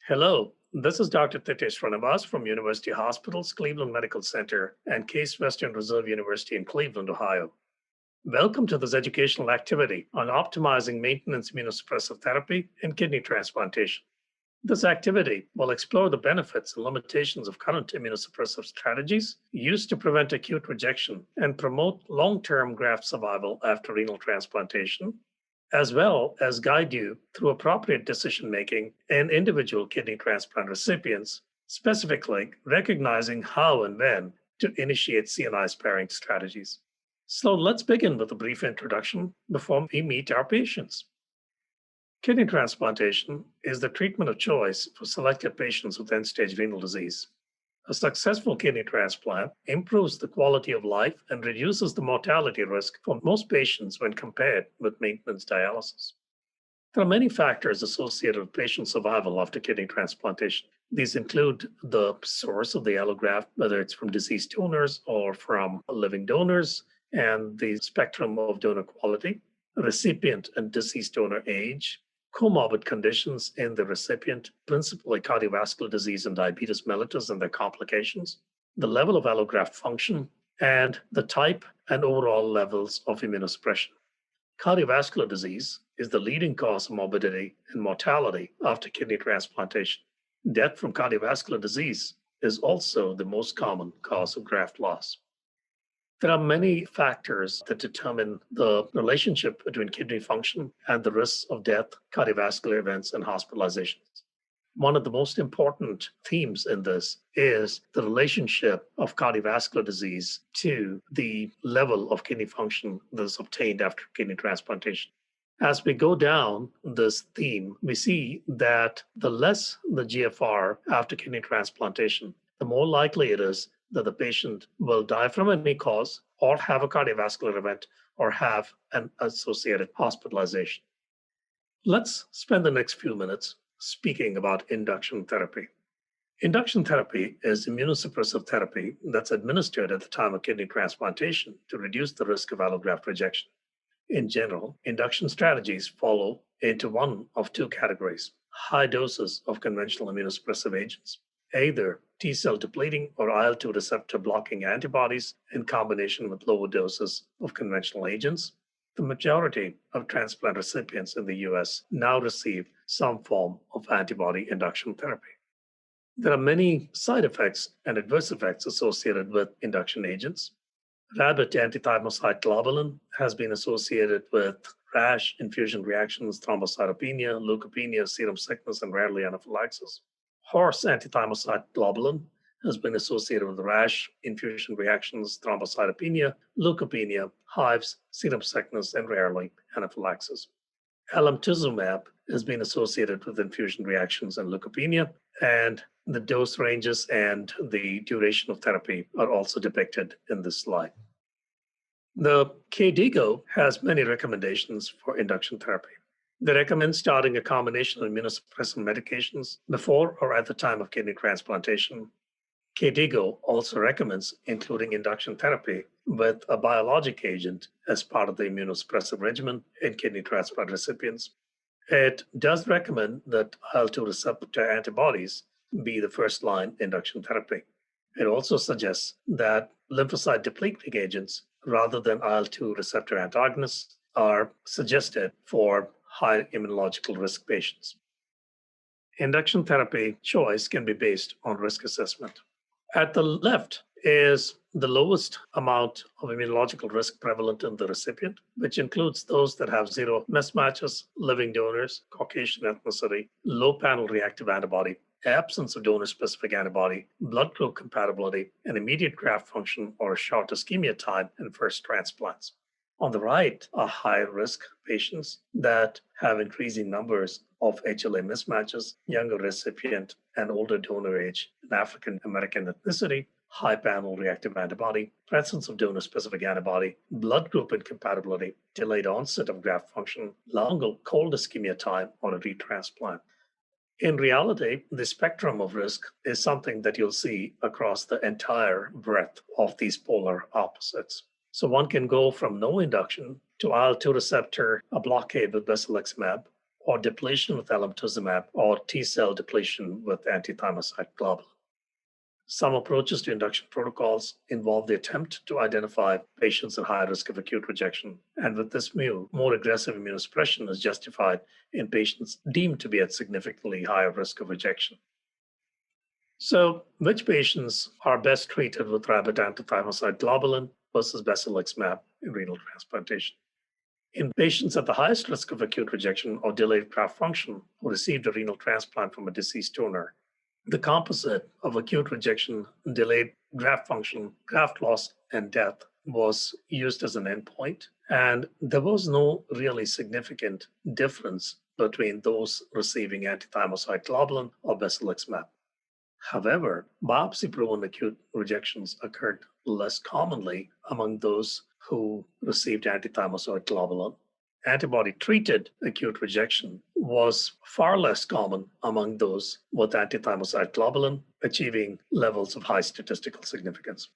Hello, this is Dr. Randomized from University Hospitals, Cleveland Medical Center, and Case Western Reserve University in Cleveland, Ohio. Welcome to this educational activity on optimizing maintenance immunosuppressive therapy and kidney transplantation. This activity will explore the benefits and limitations of current immunosuppressive strategies used to prevent acute rejection and promote long-term graft survival after renal transplantation, as well as guide you through appropriate decision-making in individual kidney transplant recipients, specifically recognizing how and when to initiate CNI sparing strategies. So let's begin with a brief introduction before we meet our patients. Kidney transplantation is the treatment of choice for selected patients with end-stage renal disease. A successful kidney transplant improves the quality of life and reduces the mortality risk for most patients when compared with maintenance dialysis. There are many factors associated with patient survival after kidney transplantation. These include the source of the allograft, whether it's from deceased donors or from living donors, and the spectrum of donor quality, recipient and deceased donor age, comorbid conditions in the recipient, principally cardiovascular disease and diabetes mellitus and their complications, the level of allograft function, and the type and overall levels of immunosuppression. Cardiovascular disease is the leading cause of morbidity and mortality after kidney transplantation. Death from cardiovascular disease is also the most common cause of graft loss. There are many factors that determine the relationship between kidney function and the risks of death, cardiovascular events, and hospitalizations. One of the most important themes in this is the relationship of cardiovascular disease to the level of kidney function that is obtained after kidney transplantation. As we go down this theme, we see that the less the GFR after kidney transplantation, the more likely it is that the patient will die from any cause or have a cardiovascular event or have an associated hospitalization. Let's spend the next few minutes speaking about induction therapy. Induction therapy is immunosuppressive therapy that's administered at the time of kidney transplantation to reduce the risk of allograft rejection. In general, induction strategies fall into one of two categories: high doses of conventional immunosuppressive agents, either T-cell depleting or IL-2 receptor blocking antibodies in combination with lower doses of conventional agents. The majority of transplant recipients in the US now receive some form of antibody induction therapy. There are many side effects and adverse effects associated with induction agents. Rabbit antithymocyte globulin has been associated with rash, infusion reactions, thrombocytopenia, leukopenia, serum sickness, and rarely anaphylaxis. Horse antithymocyte globulin has been associated with rash, infusion reactions, thrombocytopenia, leukopenia, hives, serum sickness, and rarely anaphylaxis. Alemtuzumab has been associated with infusion reactions and leukopenia, and the dose ranges and the duration of therapy are also depicted in this slide. The KDIGO has many recommendations for induction therapy. They recommend starting a combination of immunosuppressive medications before or at the time of kidney transplantation. KDIGO also recommends including induction therapy with a biologic agent as part of the immunosuppressive regimen in kidney transplant recipients. It does recommend that IL-2 receptor antibodies be the first-line induction therapy. It also suggests that lymphocyte depleting agents rather than IL-2 receptor antagonists are suggested for high immunological risk patients. Induction therapy choice can be based on risk assessment. At the left is the lowest amount of immunological risk prevalent in the recipient, which includes those that have zero mismatches, living donors, Caucasian ethnicity, low panel reactive antibody, absence of donor-specific antibody, blood group compatibility, and immediate graft function or a short ischemia time in first transplants. On the right are high-risk patients that have increasing numbers of HLA mismatches, younger recipient and older donor age, and African American ethnicity, high panel reactive antibody, presence of donor-specific antibody, blood group incompatibility, delayed onset of graft function, long cold ischemia time, or a retransplant. In reality, the spectrum of risk is something that you'll see across the entire breadth of these polar opposites. So one can go from no induction to IL-2 receptor a blockade with basiliximab, or depletion with alemtuzumab, or T-cell depletion with antithymocyte globulin. Some approaches to induction protocols involve the attempt to identify patients at high risk of acute rejection, and with this view, more aggressive immunosuppression is justified in patients deemed to be at significantly higher risk of rejection. So, which patients are best treated with rabbit antithymocyte globulin versus basiliximab in renal transplantation? In patients at the highest risk of acute rejection or delayed graft function who received a renal transplant from a deceased donor, the composite of acute rejection, delayed graft function, graft loss, and death was used as an endpoint, and there was no really significant difference between those receiving antithymocyte globulin or basiliximab. However, biopsy-proven acute rejections occurred less commonly among those who received antithymocyte globulin. Antibody-treated acute rejection was far less common among those with antithymocyte globulin, achieving levels of high statistical significance.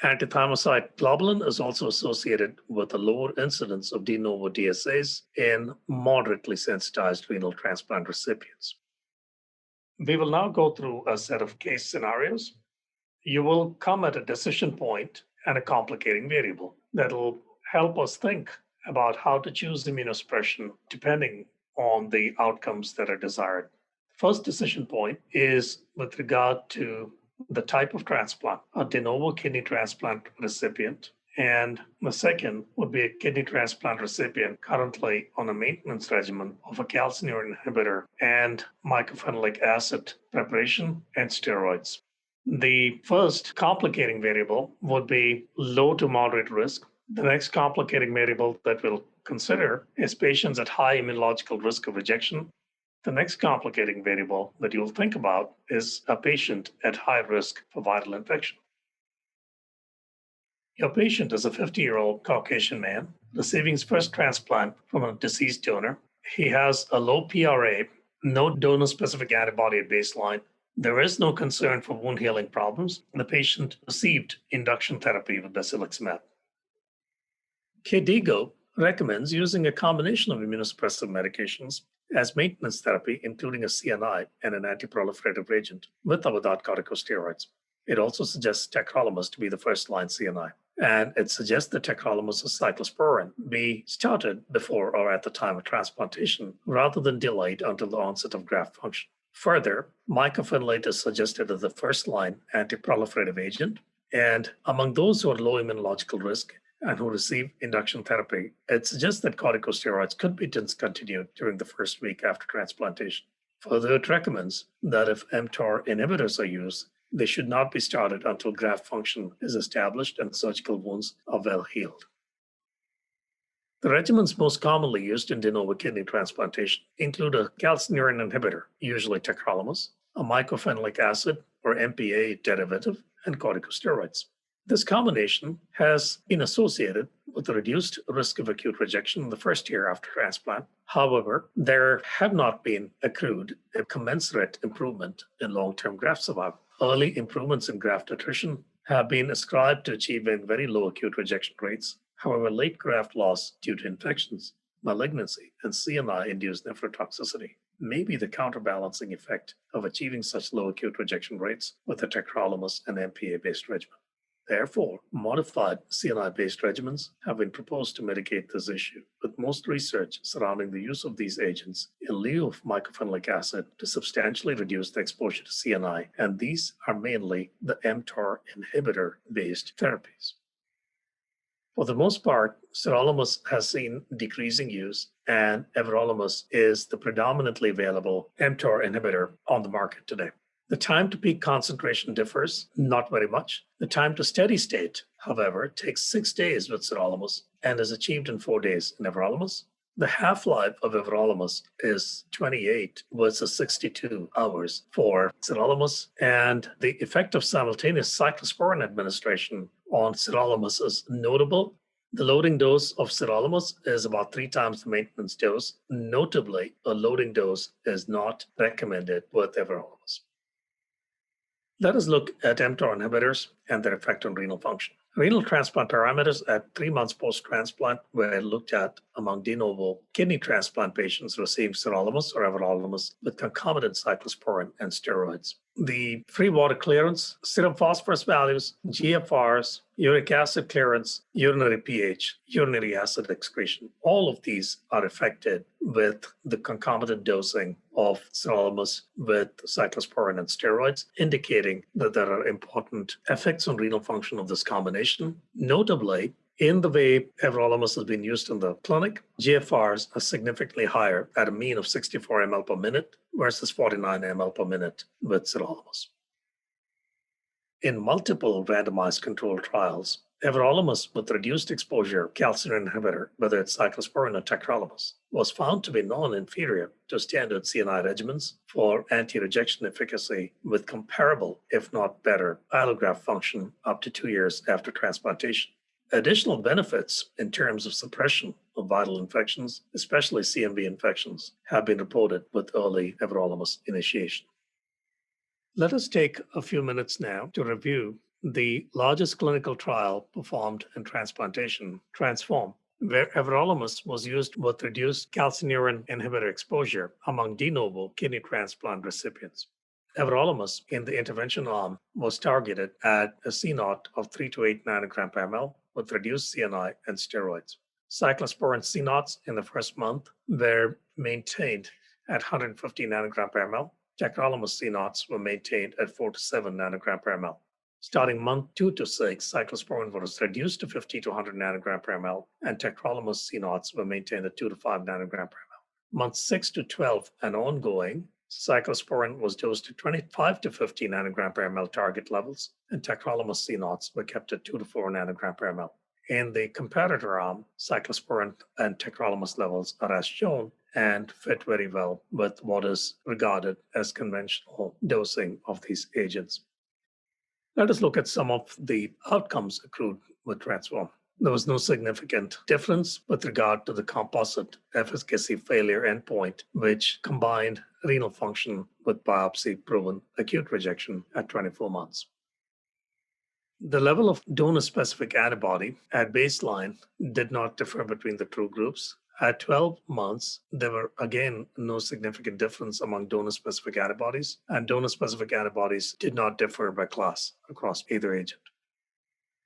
Antithymocyte globulin is also associated with a lower incidence of de novo DSAs in moderately sensitized renal transplant recipients. We will now go through a set of case scenarios. You will come at a decision point and a complicating variable that will help us think about how to choose immunosuppression depending on the outcomes that are desired. First decision point is with regard to the type of transplant, a de novo kidney transplant recipient, and the second would be a kidney transplant recipient currently on a maintenance regimen of a calcineurin inhibitor and mycophenolic acid preparation and steroids. The first complicating variable would be low to moderate risk. The next complicating variable that we'll consider is patients at high immunological risk of rejection. The next complicating variable that you'll think about is a patient at high risk for viral infection. Your patient is a 50-year-old Caucasian man receiving his first transplant from a deceased donor. He has a low PRA, no donor-specific antibody at baseline. There is no concern for wound healing problems. The patient received induction therapy with basiliximab. KDIGO recommends using a combination of immunosuppressive medications as maintenance therapy, including a CNI and an antiproliferative agent with or without corticosteroids. It also suggests Tacrolimus to be the first-line CNI, and it suggests that Tacrolimus' cyclosporine be started before or at the time of transplantation rather than delayed until the onset of graft function. Further, mycophenolate is suggested as the first-line antiproliferative agent, and among those who are low immunological risk and who receive induction therapy, it suggests that corticosteroids could be discontinued during the first week after transplantation. Further, it recommends that if mTOR inhibitors are used, they should not be started until graft function is established and surgical wounds are well healed. The regimens most commonly used in de novo kidney transplantation include a calcineurin inhibitor, usually tacrolimus, a mycophenolic acid or MPA derivative, and corticosteroids. This combination has been associated with a reduced risk of acute rejection in the first year after transplant. However, there have not been accrued a commensurate improvement in long-term graft survival. Early improvements in graft attrition have been ascribed to achieving very low acute rejection rates. However, late graft loss due to infections, malignancy, and CNI-induced nephrotoxicity may be the counterbalancing effect of achieving such low acute rejection rates with a tacrolimus and MPA-based regimen. Therefore, modified CNI-based regimens have been proposed to mitigate this issue, with most research surrounding the use of these agents in lieu of mycophenolic acid to substantially reduce the exposure to CNI, and these are mainly the mTOR inhibitor-based therapies. For the most part, Sirolimus has seen decreasing use, and Everolimus is the predominantly available mTOR inhibitor on the market today. The time to peak concentration differs not very much. The time to steady state, however, takes 6 days with Sirolimus and is achieved in 4 days in Everolimus. The half-life of Everolimus is 28 versus 62 hours for Sirolimus, and the effect of simultaneous cyclosporine administration on Sirolimus is notable. The loading dose of Sirolimus is about 3 times the maintenance dose. Notably, a loading dose is not recommended with Everolimus. Let us look at mTOR inhibitors and their effect on renal function. Renal transplant parameters at 3 months post-transplant were looked at among de novo kidney transplant patients receiving sirolimus or everolimus with concomitant cyclosporine and steroids. The free water clearance, serum phosphorus values, GFRs, uric acid clearance, urinary pH, urinary acid excretion, all of these are affected with the concomitant dosing of sirolimus with cyclosporine and steroids, indicating that there are important effects on renal function of this combination. Notably, in the way everolimus has been used in the clinic, GFRs are significantly higher at a mean of 64 ml per minute versus 49 ml per minute with sirolimus. In multiple randomized controlled trials, everolimus with reduced exposure calcineurin inhibitor, whether it's cyclosporine or tacrolimus, was found to be non-inferior to standard CNI regimens for anti-rejection efficacy with comparable, if not better, allograft function up to 2 years after transplantation. Additional benefits in terms of suppression of viral infections, especially CMV infections, have been reported with early everolimus initiation. Let us take a few minutes now to review the largest clinical trial performed in transplantation, Transform, where everolimus was used with reduced calcineurin inhibitor exposure among de novo kidney transplant recipients. Everolimus in the intervention arm was targeted at a C0 of 3 to 8 nanogram per ml with reduced CNI and steroids. Cyclosporine C0s in the first month were maintained at 150 nanogram per ml. Tacrolimus C0s were maintained at 4 to 7 nanogram per ml. Starting month 2 to 6, cyclosporine was reduced to 50 to 100 nanogram per ml, and tacrolimus C0s were maintained at 2 to 5 nanogram per ml. Months 6 to 12 and ongoing, cyclosporine was dosed to 25 to 50 nanogram per ml target levels, and tacrolimus C0s were kept at 2 to 4 nanogram per ml. In the comparator arm, cyclosporine and tacrolimus levels are as shown and fit very well with what is regarded as conventional dosing of these agents. Let us look at some of the outcomes accrued with Transform. There was no significant difference with regard to the composite efficacy failure endpoint, which combined renal function with biopsy-proven acute rejection at 24 months. The level of donor-specific antibody at baseline did not differ between the two groups. At 12 months, there were again no significant difference among donor-specific antibodies, and donor-specific antibodies did not differ by class across either agent.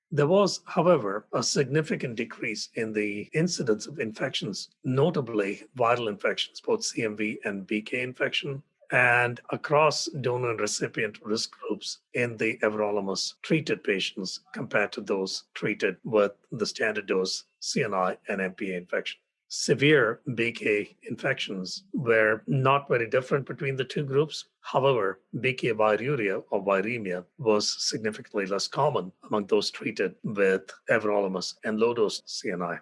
There was, however, a significant decrease in the incidence of infections, notably viral infections, both CMV and BK infection, and across donor and recipient risk groups in the everolimus treated patients compared to those treated with the standard dose CNI and MPA infection. Severe BK infections were not very different between the two groups. However, BK viruria or viremia was significantly less common among those treated with everolimus and low-dose CNI.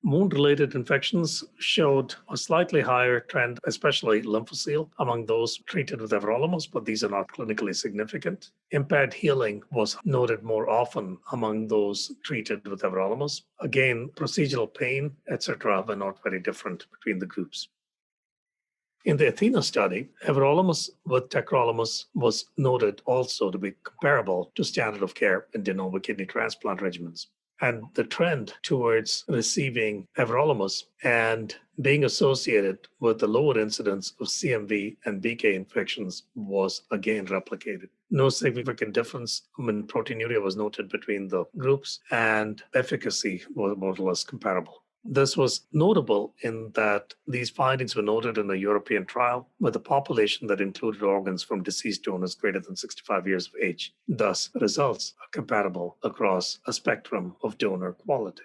Wound-related infections showed a slightly higher trend, especially lymphocyte, among those treated with everolimus, but these are not clinically significant. Impaired healing was noted more often among those treated with everolimus. Again, procedural pain, etc., were not very different between the groups. In the ATHENA study, everolimus with tacrolimus was noted also to be comparable to standard of care in de novo kidney transplant regimens. And the trend towards receiving everolimus and being associated with the lower incidence of CMV and BK infections was again replicated. No significant difference in proteinuria was noted between the groups, and efficacy was more or less comparable. This was notable in that these findings were noted in a European trial with a population that included organs from deceased donors greater than 65 years of age. Thus, results are comparable across a spectrum of donor quality.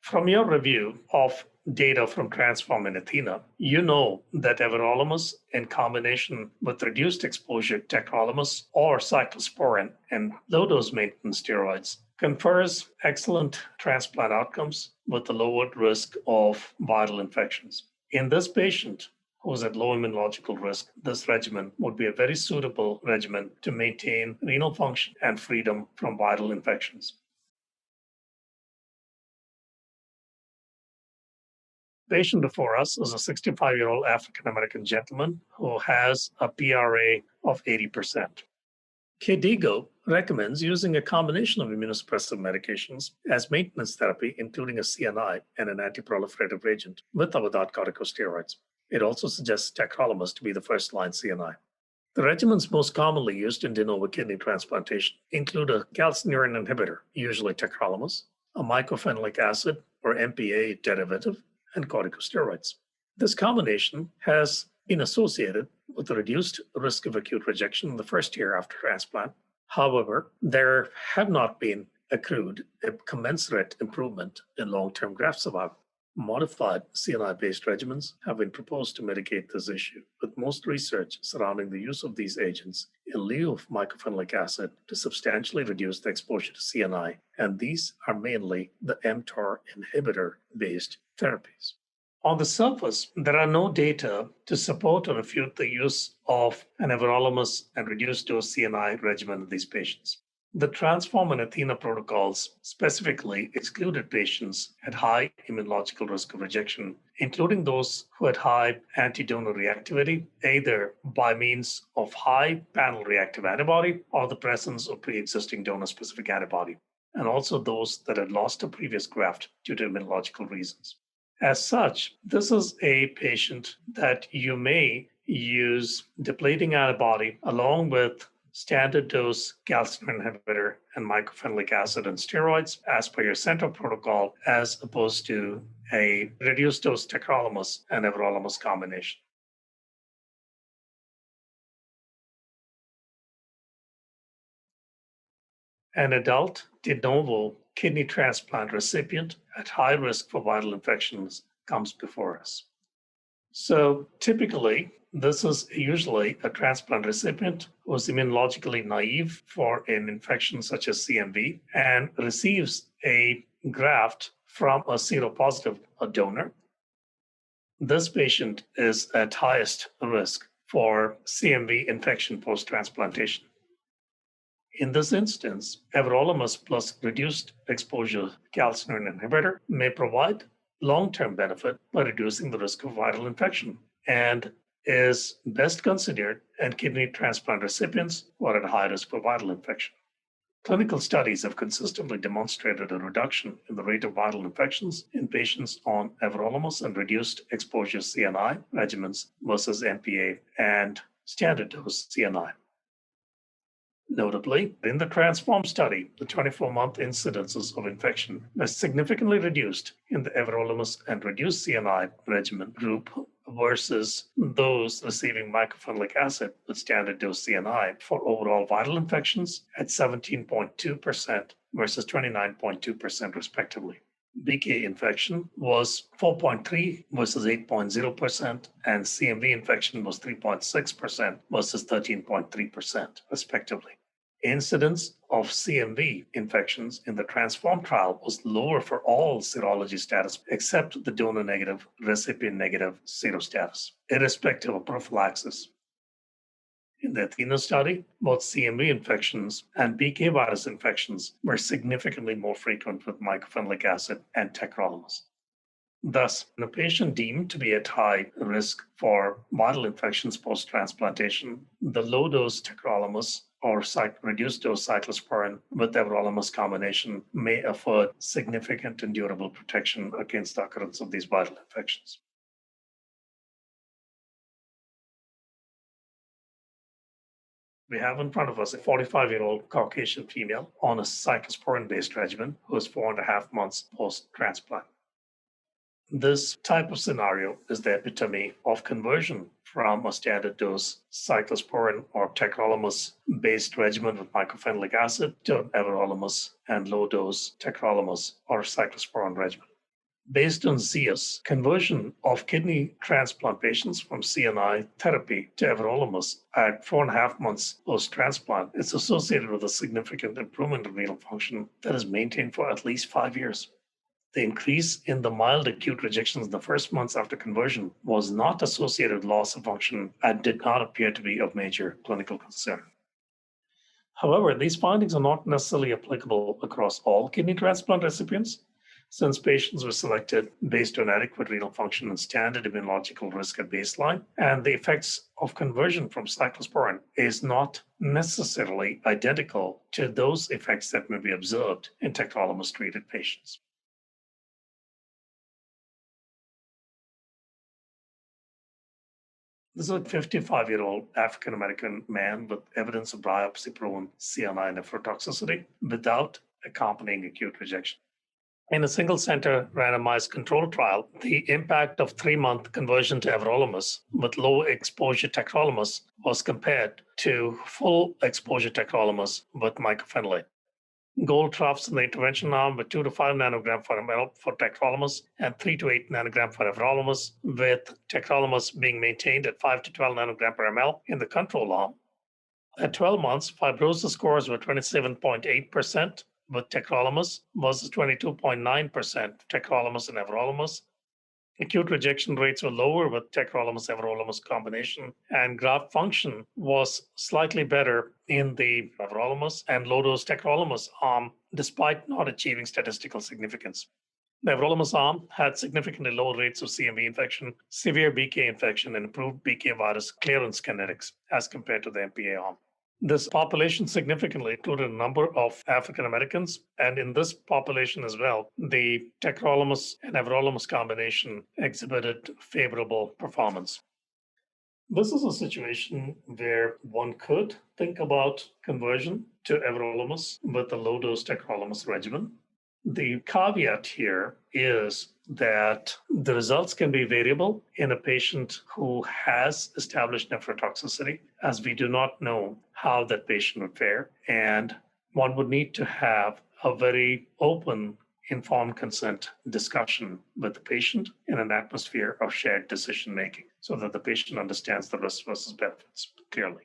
From your review of data from Transform and ATHENA, you know that everolimus in combination with reduced exposure tacrolimus or cyclosporine and low-dose maintenance steroids confers excellent transplant outcomes with the lowered risk of viral infections. In this patient who is at low immunological risk, this regimen would be a very suitable regimen to maintain renal function and freedom from viral infections. The patient before us is a 65-year-old African-American gentleman who has a PRA of 80%. KDIGO recommends using a combination of immunosuppressive medications as maintenance therapy, including a CNI and an antiproliferative agent with or without corticosteroids. It also suggests Tacrolimus to be the first-line CNI. The regimens most commonly used in de novo kidney transplantation include a calcineurin inhibitor, usually tacrolimus, a mycophenolic acid or MPA derivative, and corticosteroids. This combination has been associated with a reduced risk of acute rejection in the first year after transplant. However, there have not been accrued a commensurate improvement in long-term graft survival. Modified CNI-based regimens have been proposed to mitigate this issue, with most research surrounding the use of these agents in lieu of mycophenolic acid to substantially reduce the exposure to CNI, and these are mainly the mTOR inhibitor-based therapies. On the surface, there are no data to support or refute the use of an Everolimus and reduced-dose CNI regimen in these patients. The Transform and ATHENA protocols specifically excluded patients at high immunological risk of rejection, including those who had high anti-donor reactivity, either by means of high panel reactive antibody or the presence of pre-existing donor-specific antibody, and also those that had lost a previous graft due to immunological reasons. As such, this is a patient that you may use depleting antibody along with standard dose calcineurin inhibitor and mycophenolic acid and steroids as per your central protocol, as opposed to a reduced dose tacrolimus and everolimus combination. An adult de novo kidney transplant recipient at high risk for viral infections comes before us. So typically, this is usually a transplant recipient who is immunologically naive for an infection such as CMV and receives a graft from a seropositive donor. This patient is at highest risk for CMV infection post-transplantation. In this instance, Everolimus plus reduced exposure calcineurin inhibitor may provide long-term benefit by reducing the risk of viral infection and is best considered in kidney transplant recipients who are at high risk for viral infection. Clinical studies have consistently demonstrated a reduction in the rate of viral infections in patients on Everolimus and reduced exposure CNI regimens versus MPA and standard dose CNI. Notably, in the Transform study, the 24-month incidences of infection were significantly reduced in the Everolimus and reduced CNI regimen group versus those receiving mycophenolic acid with standard dose CNI for overall viral infections at 17.2% versus 29.2% respectively. BK infection was 4.3 versus 8.0%, and CMV infection was 3.6% versus 13.3%, respectively. Incidence of CMV infections in the Transform trial was lower for all serology status except the donor negative, recipient negative serostatus, irrespective of prophylaxis. In the ATHENA study, both CMV infections and BK virus infections were significantly more frequent with mycophenolic acid and tacrolimus. Thus, in a patient deemed to be at high risk for viral infections post-transplantation, the low-dose tacrolimus or reduced-dose cyclosporine with everolimus combination may afford significant and durable protection against the occurrence of these viral infections. We have in front of us a 45-year-old Caucasian female on a cyclosporine-based regimen who is 4.5 months post-transplant. This type of scenario is the epitome of conversion from a standard dose cyclosporine or tacrolimus-based regimen with mycophenolic acid to an everolimus and low-dose tacrolimus or cyclosporine regimen. Based on ZEUS, conversion of kidney transplant patients from CNI therapy to everolimus at 4.5 months post-transplant is associated with a significant improvement in renal function that is maintained for at least 5 years. The increase in the mild acute rejections in the first months after conversion was not associated with loss of function and did not appear to be of major clinical concern. However, these findings are not necessarily applicable across all kidney transplant recipients. Since patients were selected based on adequate renal function and standard immunological risk at baseline, and the effects of conversion from cyclosporine is not necessarily identical to those effects that may be observed in tacrolimus-treated patients. This is a 55-year-old African-American man with evidence of biopsy-proven CNI nephrotoxicity without accompanying acute rejection. In a single-center randomized controlled trial, the impact of 3-month conversion to Everolimus with low-exposure tacrolimus was compared to full-exposure tacrolimus with mycophenolate. Goal troughs in the intervention arm were 2 to 5 nanogram per ml for tacrolimus and 3 to 8 nanogram for everolimus, with tacrolimus being maintained at 5 to 12 nanogram per ml in the control arm. At 12 months, fibrosis scores were 27.8% with tacrolimus versus 22.9% tacrolimus and everolimus. Acute rejection rates were lower with tacrolimus-everolimus combination, and graft function was slightly better in the everolimus and low-dose tacrolimus arm, despite not achieving statistical significance. The everolimus arm had significantly lower rates of CMV infection, severe BK infection, and improved BK virus clearance kinetics as compared to the MPA arm. This population significantly included a number of African Americans, and in this population as well, the tacrolimus and everolimus combination exhibited favorable performance. This is a situation where one could think about conversion to everolimus with a low-dose tacrolimus regimen. The caveat here is that the results can be variable in a patient who has established nephrotoxicity, as we do not know how that patient would fare, and one would need to have a very open, informed consent discussion with the patient in an atmosphere of shared decision-making so that the patient understands the risks versus benefits clearly.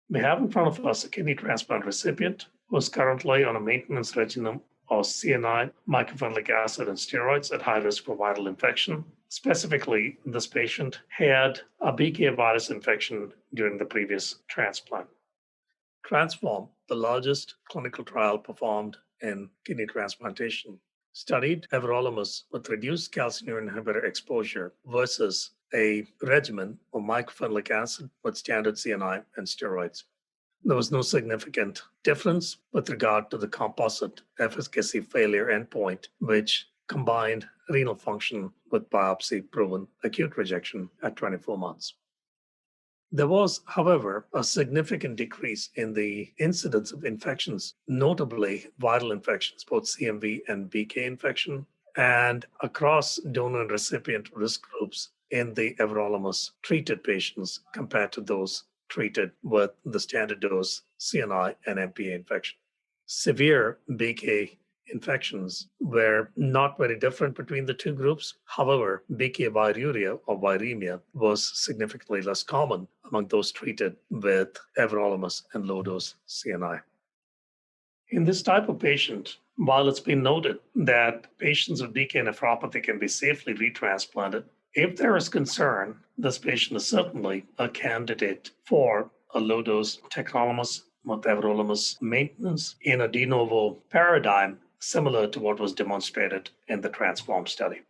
We have in front of us a kidney transplant recipient who is currently on a maintenance regimen of CNI, mycophenolic acid, and steroids at high risk for viral infection. Specifically, this patient had a BK virus infection during the previous transplant. Transform, the largest clinical trial performed in kidney transplantation, studied everolimus with reduced calcineurin inhibitor exposure versus a regimen of mycophenolic acid with standard CNI and steroids. There was no significant difference with regard to the composite efficacy failure endpoint, which combined renal function with biopsy-proven acute rejection at 24 months. There was, however, a significant decrease in the incidence of infections, notably viral infections, both CMV and BK infection, and across donor and recipient risk groups in the everolimus treated patients compared to those treated with the standard dose CNI and MPA infection. Severe BK infections were not very different between the two groups. However, BK viruria or viremia was significantly less common among those treated with everolimus and low-dose CNI. In this type of patient, while it's been noted that patients with BK nephropathy can be safely retransplanted, if there is concern, this patient is certainly a candidate for a low-dose tacrolimus with everolimus maintenance in a de novo paradigm similar to what was demonstrated in the Transform study.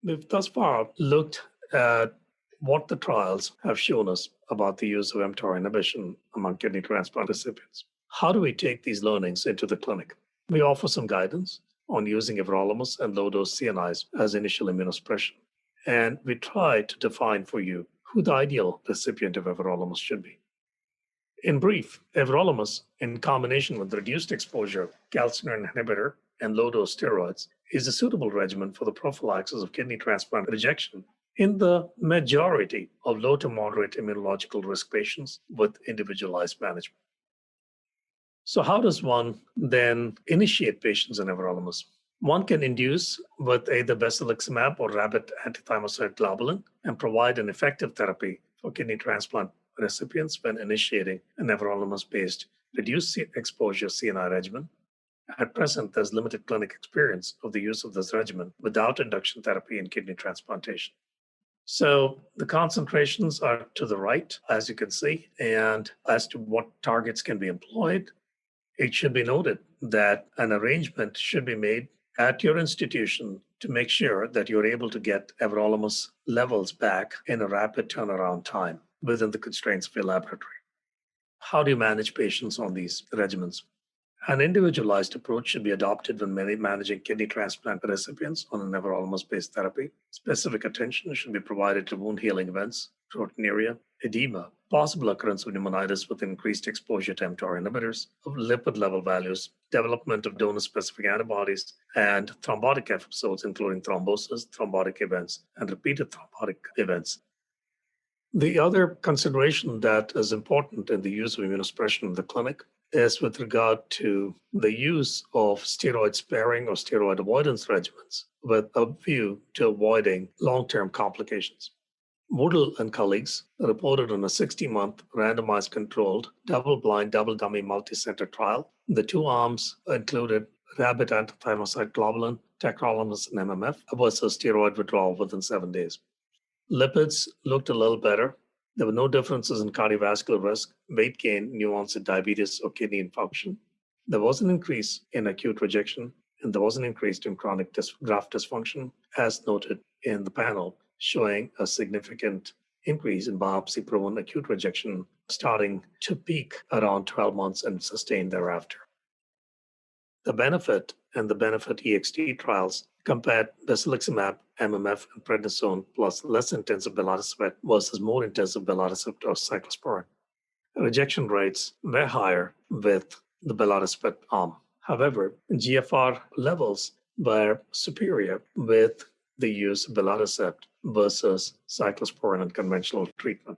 We've thus far looked at what the trials have shown us about the use of mTOR inhibition among kidney transplant recipients. How do we take these learnings into the clinic? We offer some guidance on using everolimus and low-dose CNIs as initial immunosuppression, and we try to define for you who the ideal recipient of everolimus should be. In brief, everolimus, in combination with reduced exposure, calcineurin inhibitor, and low-dose steroids, is a suitable regimen for the prophylaxis of kidney transplant rejection in the majority of low to moderate immunological risk patients with individualized management. So how does one then initiate patients in everolimus? One can induce with either basiliximab or rabbit antithymocyte globulin and provide an effective therapy for kidney transplant recipients when initiating an everolimus-based reduced exposure CNI regimen. At present, there's limited clinic experience of the use of this regimen without induction therapy in kidney transplantation. So the concentrations are to the right, as you can see, and as to what targets can be employed, it should be noted that an arrangement should be made at your institution to make sure that you're able to get Everolimus levels back in a rapid turnaround time within the constraints of your laboratory. How do you manage patients on these regimens? An individualized approach should be adopted when managing kidney transplant recipients on an everolimus-based therapy. Specific attention should be provided to wound healing events, proteinuria, edema, possible occurrence of pneumonitis with increased exposure to mTOR inhibitors, of lipid level values, development of donor-specific antibodies, and thrombotic episodes, including thrombosis, thrombotic events, and repeated thrombotic events. The other consideration that is important in the use of immunosuppression in the clinic is with regard to the use of steroid sparing or steroid avoidance regimens with a view to avoiding long-term complications. Woodle and colleagues reported on a 60-month randomized controlled double-blind double-dummy multicenter trial. The two arms included rabbit antithymocyte globulin, tacrolimus, and MMF versus steroid withdrawal within 7 days. Lipids looked a little better. There were no differences in cardiovascular risk, weight gain, new onset diabetes, or kidney infunction. There was an increase in acute rejection, and there was an increase in chronic graft dysfunction, as noted in the panel, showing a significant increase in biopsy-proven acute rejection starting to peak around 12 months and sustain thereafter. The benefit and the benefit EXT trials compared basiliximab, MMF, and prednisone plus less intensive belatacept versus more intensive belatacept or cyclosporine. Rejection rates were higher with the belatacept arm. However, GFR levels were superior with the use of belatacept versus cyclosporine and conventional treatment.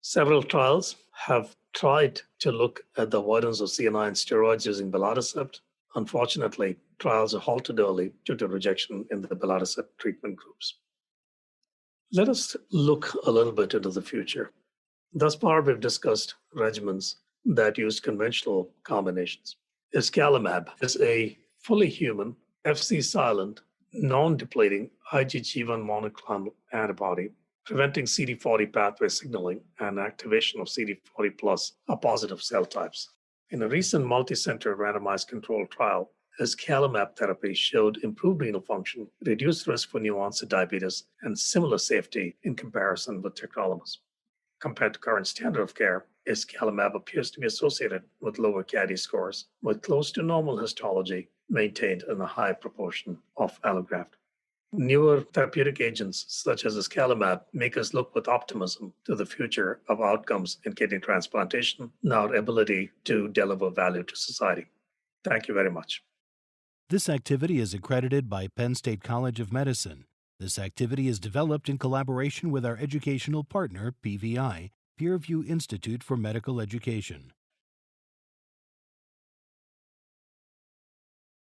Several trials have tried to look at the avoidance of CNI and steroids using belatacept. Unfortunately, trials are halted early due to rejection in the belatacept treatment groups. Let us look a little bit into the future. Thus far, we've discussed regimens that use conventional combinations. Iscalimab is a fully human, Fc-silent, non-depleting IgG1 monoclonal antibody preventing CD40 pathway signaling and activation of CD40 plus positive cell types. In a recent multicenter randomized controlled trial, iscalimab therapy showed improved renal function, reduced risk for new onset diabetes, and similar safety in comparison with tacrolimus. Compared to current standard of care, iscalimab appears to be associated with lower CADI scores, with close to normal histology maintained in a high proportion of allograft. Newer therapeutic agents such as iscalimab make us look with optimism to the future of outcomes in kidney transplantation and our ability to deliver value to society. Thank you very much. This activity is accredited by Penn State College of Medicine. This activity is developed in collaboration with our educational partner, PVI, Peerview Institute for Medical Education.